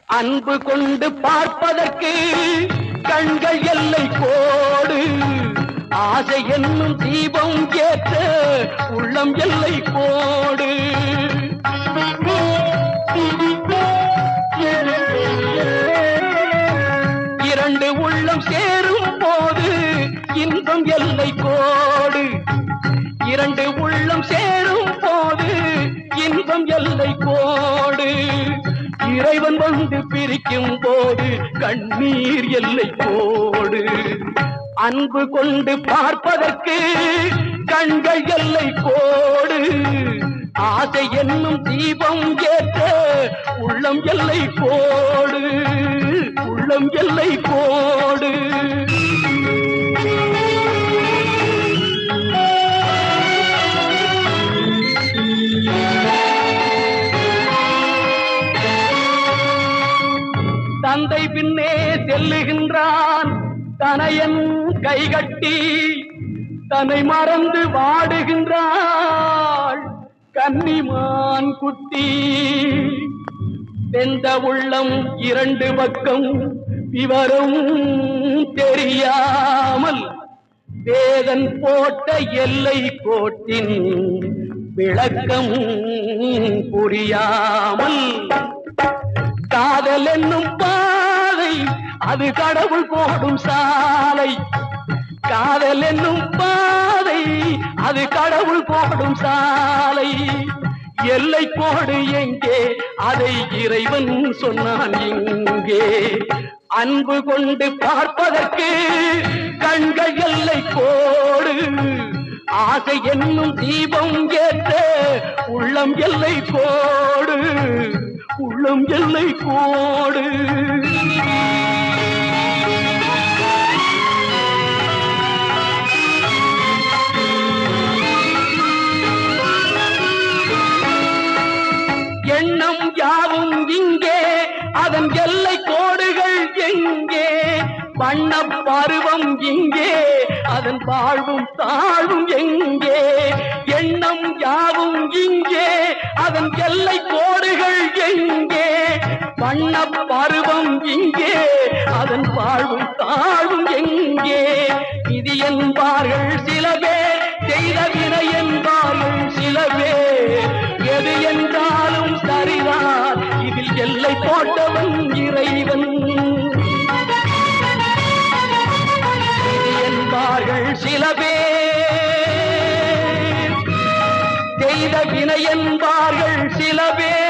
அன்பு கொண்டு பார்ப்பதற்கு கண்கள் எல்லை கோடு, ஆசை என்னும் தீபம் ஏற்ற உள்ளம் எல்லை கோடு. இரண்டு உள்ளம் சேரும் போது இன்பம் எல்லை கோடு, இரண்டு உள்ளம் சேரும் போது இன்பம் எல்லை கோடு. இறைவன் வந்து பிரிக்கும் போது கண்ணீர் எல்லை கோடு. அன்பு கொண்டு பார்ப்பதற்கு கண்கள் எல்லை கோடு, ஆசை என்னும் தீபம் ஏற்ற உள்ளம் எல்லை கோடு, உள்ளம் எல்லை கோடு. தந்தை பின்னே செல்லுகின்றான் தனையன் கைகட்டி, தன்னை மறந்து வாடுகின்றாள் கன்னிமான் குட்டி. வெந்த உள்ளம் இரண்டு பக்கம் விவரம் தெரியாமல், வேதன் போட்ட எல்லை கோட்டின் விளக்கம் புரியாமல். காதல் என்னும் பாதை அது கடவுள் போடும் சாலை, காதல் என்னும் பாதை அது கடவுள் போடும் சாலை. எல்லை கோடு எங்கே அதை இறைவன் சொன்னான் இங்கே. அன்பு கொண்டு பார்ப்பதற்கு கண்கள் எல்லை கோடு, ஆசை என்னும் தீபம் ஏற்ற உள்ளம் எல்லை கோடு, உள்ளம் எல்லை கோடு. எண்ணம் யாவும் இங்கே அதன் எல்லை கோடுகள் எங்கே. வண்ண பருவம் இங்கே அதன் வாழ்வும் தாழ்வும் எங்கே. எண்ணம் யாவும் இங்கே அதன் எல்லை கோடுகள் எங்கே. வண்ண பருவம் இங்கே அதன் வாழ்வும் தாழ்வும் எங்கே. விதி என்பார்கள் சில பேர், செய்த வினை என்பார்கள் சில பேர். எது என்றாலும் சரிதான், இதில் எல்லை போட்டவன் இறைவன். என்பார்கள் சில பேர், செய்த வினை என்பார்கள் சில பேர்.